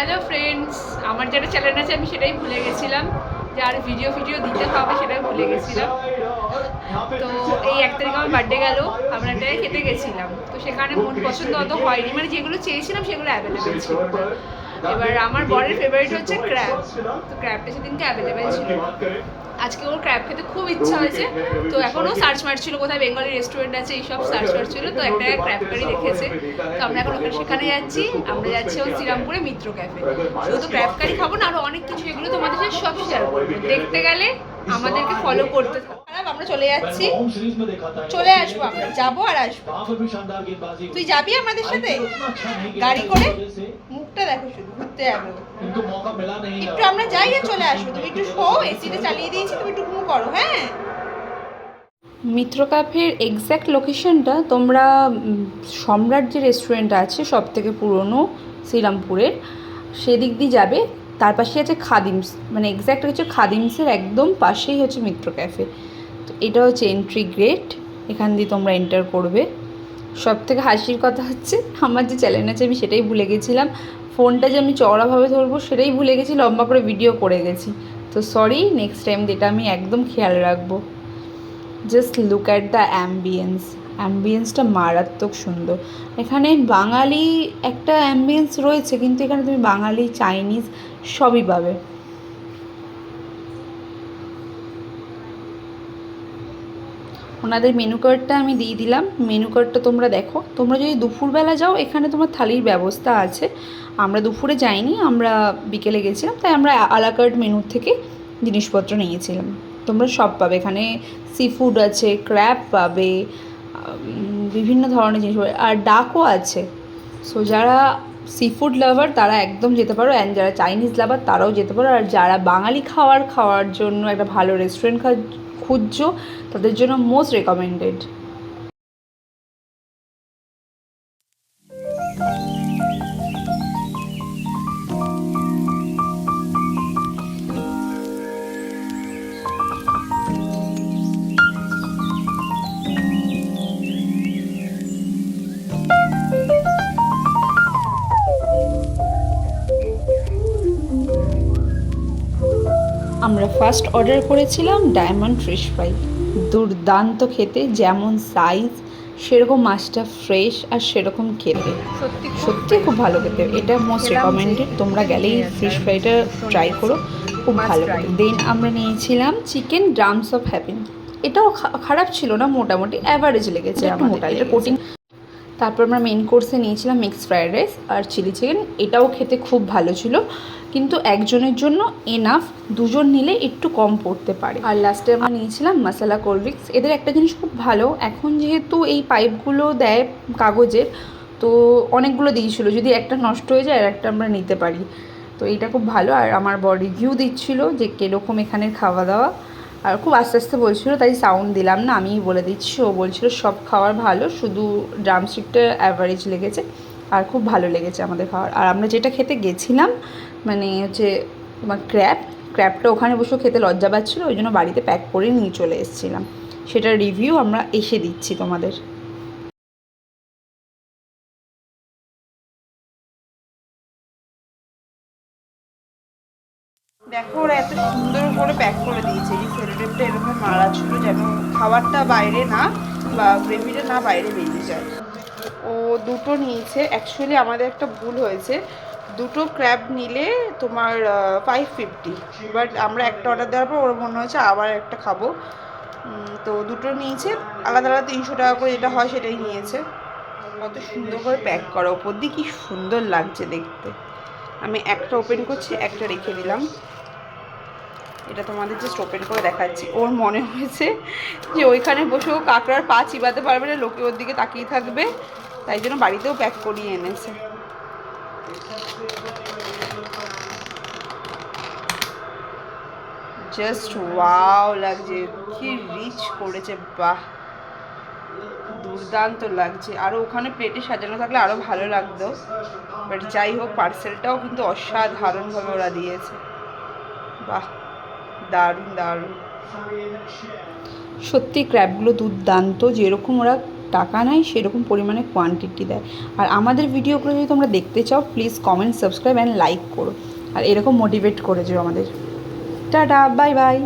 Hello friends, আমার যেটা channel আছে আমি সেটাই ভুলে গেছিলাম, যে আর ভিডিও দিতে হবে সেটাই ভুলে গেছিলাম। তো এই 1 তারিখ আমার বার্থডে গেল, আমরা একটা খেতে গেছিলাম, তো সেখানে মন পছন্দ অত হয়নি, মানে যেগুলো চেয়েছিলাম সেগুলো অ্যাভেলেবেল ছিল না। এবার আমার বরের ফেভারিট হচ্ছে ক্র্যাব, তো ক্র্যাবটা সেদিনকে অ্যাভেলেবেল ছিল। আজকে ওর ক্র্যাব খেতে খুব ইচ্ছা হয়েছে, তো এখনও সার্চ মারছিল কোথায় বেঙ্গলি রেস্টুরেন্ট আছে, এইসব সার্চ মারছিল, তো একটা ক্র্যাব কারি দেখেছে। তো আমরা এখন সেখানে যাচ্ছি, আমরা যাচ্ছি ওর শ্রীরামপুরে মিত্র ক্যাফে। শুধু ক্র্যাব কারি খাবো না, আরও অনেক কিছু, এগুলো তোমাদের সাথে সব শেয়ার করবো। দেখতে গেলে আমাদেরকে ফলো করতে থাকো। আমরা চলে যাচ্ছি, চলে আসবো, আমরা যাবো আর আসবো। তুই যাবি আমাদের সাথে গাড়ি করে? মুখটা দেখো, শুধু ঘুরতে যাবে। একটু আমরা যাই আর চলে আসবো, তুমি একটু শো, এসিটা চালিয়ে দিয়েছি, তুমি একটু ঘুম করো। হ্যাঁ, মিত্র ক্যাফের এক্স্যাক্ট লোকেশনটা তোমরা সম্রাট যে রেস্টুরেন্ট আছে সব থেকে পুরনো শ্রীরামপুরের, সেদিক দিয়ে যাবে। তার পাশেই আছে খাদিমস, মানে এক্স্যাক্ট হচ্ছে খাদিমসের একদম পাশেই হচ্ছে মিত্র ক্যাফে। তো এটা হচ্ছে এন্ট্রি গেট, এখান দিয়ে তোমরা এন্টার করবে। সব থেকে হাসির কথা হচ্ছে আমার যে চ্যানেল আছে আমি সেটাই ভুলে গেছিলাম, ফোনটা যে আমি চওড়াভাবে ধরবো সেটাই ভুলে গেছি, লম্বা করে ভিডিও করে গেছি। তো সরি, নেক্সট টাইম যেটা আমি একদম খেয়াল রাখবো। জাস্ট লুক অ্যাট দ্য অ্যাম্বিয়েন্সটা মারাত্মক সুন্দর। এখানে বাঙালি একটা অ্যাম্বিয়েন্স রয়েছে, কিন্তু এখানে তুমি বাঙালি, চাইনিজ সবই পাবে। ওনাদের মেনু কার্ডটা আমি দিয়ে দিলাম, মেনু কার্ডটা তোমরা দেখো। তোমরা যদি দুপুরবেলা যাও, এখানে তোমার থালির ব্যবস্থা আছে। আমরা দুপুরে যাইনি, আমরা বিকেলে গেছিলাম, তাই আমরা আলাকার্ট মেনুর থেকে জিনিসপত্র নিয়েছিলাম। তোমরা সব পাবে এখানে, সি ফুড আছে, ক্র্যাব পাবে, বিভিন্ন ধরনের জিনিস পাবে, আর ডাকও আছে। সো যারা সি ফুড লাভার তারা একদম যেতে পারো, অ্যান্ড যারা চাইনিজ লাভার তারাও যেতে পারো। আর যারা বাঙালি খাওয়ার জন্য একটা ভালো রেস্টুরেন্ট খুঁজছো, তাদের জন্য মোস্ট রেকমেন্ডেড। আমরা ফার্স্ট অর্ডার করেছিলাম ডায়মন্ড ফিশ ফ্রাই, দুর্দান্ত খেতে, যেমন সাইজ সেরকম মাছটা ফ্রেশ আর সেরকম খেতে, সত্যি খুব ভালো খেতে। এটা মোস্ট রেকমেন্ডেড, তোমরা গেলেই ফিশ ফ্রাইটা ট্রাই করো, খুব ভালো। দেন আমরা নিয়েছিলাম চিকেন ড্রামস অফ হ্যাপিনেস, এটাও খারাপ ছিল না, মোটামুটি অ্যাভারেজ লেগেছে, একটু মোটা, এটা কোটিং। তারপর আমরা মেন কোর্সে নিয়েছিলাম মিক্সড ফ্রায়েড রাইস আর চিলি চিকেন, এটাও খেতে খুব ভালো ছিল, কিন্তু একজনের জন্য এনাফ, দুজন নিলে একটু কম পড়তে পারে। আর লাস্টে আমরা নিয়েছিলাম মশলা কোল্ড ড্রিঙ্কস। এদের একটা জিনিস খুব ভালো, এখন যেহেতু এই পাইপগুলো দেয় কাগজের, তো অনেকগুলো দিয়েছিলো, যদি একটা নষ্ট হয়ে যায় আর একটা আমরা নিতে পারি, তো এইটা খুব ভালো। আর আমার বর রিভিউ দিচ্ছিলো যে কীরকম এখানের খাওয়া দাওয়া, আর খুব আস্তে আস্তে বলছিলো, তাই সাউন্ড দিলাম না, আমিই বলে দিচ্ছি। ও বলছিল সব খাবার ভালো, শুধু ড্রামস্টিকটা অ্যাভারেজ লেগেছে, আর খুব ভালো লেগেছে আমাদের খাবার। আর আমরা যেটা খেতে গেছিলাম, মানে হচ্ছে তোমার ক্র্যাবটা ওখানে বসেও খেতে লজ্জা পাচ্ছিলো, ওই জন্য বাড়িতে প্যাক করে নিয়ে চলে এসেছিলাম, সেটার রিভিউ আমরা এসে দিচ্ছি তোমাদের। দেখো, ওরা এত সুন্দর করে প্যাক করে দিয়েছে, এই সেলোটেপটা এরকম মারা ছিল যেন খাবারটা বাইরে না, বা গ্রেভিটা না বাইরে বেরিয়ে যায়। ও দুটো নিয়েছে, অ্যাকচুয়ালি আমাদের একটা ভুল হয়েছে, দুটো ক্র্যাব নিলে তোমার 550, বাট আমরা একটা অর্ডার দেওয়ার পর ওর মনে হয়েছে আবার একটা খাবো, তো দুটো নিয়েছে, আলাদা আলাদা 300 টাকা করে যেটা হয় সেটাই নিয়েছে। কত সুন্দর করে প্যাক করা, ওপর দিয়ে কি সুন্দর লাগছে দেখতে। আমি একটা ওপেন করছি, একটা রেখে দিলাম, এটা তোমাদের জাস্ট ওপেন করে দেখাচ্ছি। ওর মনে হয়েছে যে ওইখানে বসেও কাঁকড়ার পা চিবাতে পারবে না, লোকে ওর দিকে তাকিয়ে থাকবে, তাই জন্য বাড়িতেও প্যাক করিয়ে এনেছে। জাস্ট ওয়াও লাগছে, কি রিচ করেছে, বাহ, দুর্দান্ত লাগছে। আরও ওখানে প্লেটে সাজানো থাকলে আরও ভালো লাগতো, বাট যাই হোক, পার্সেলটাও কিন্তু অসাধারণভাবে ওরা দিয়েছে, বাহ, দারুণ দারুণ। সত্যি ক্র্যাবগুলো দুর্দান্ত, যেরকম ওরা টাকা নেয় সেরকম পরিমাণে কোয়ান্টিটি দেয়। আর আমাদের ভিডিওগুলো যদি তোমরা দেখতে চাও please comment, subscribe and like করো, আর এরকম মোটিভেট করে যেও আমাদের। Tata, bye bye.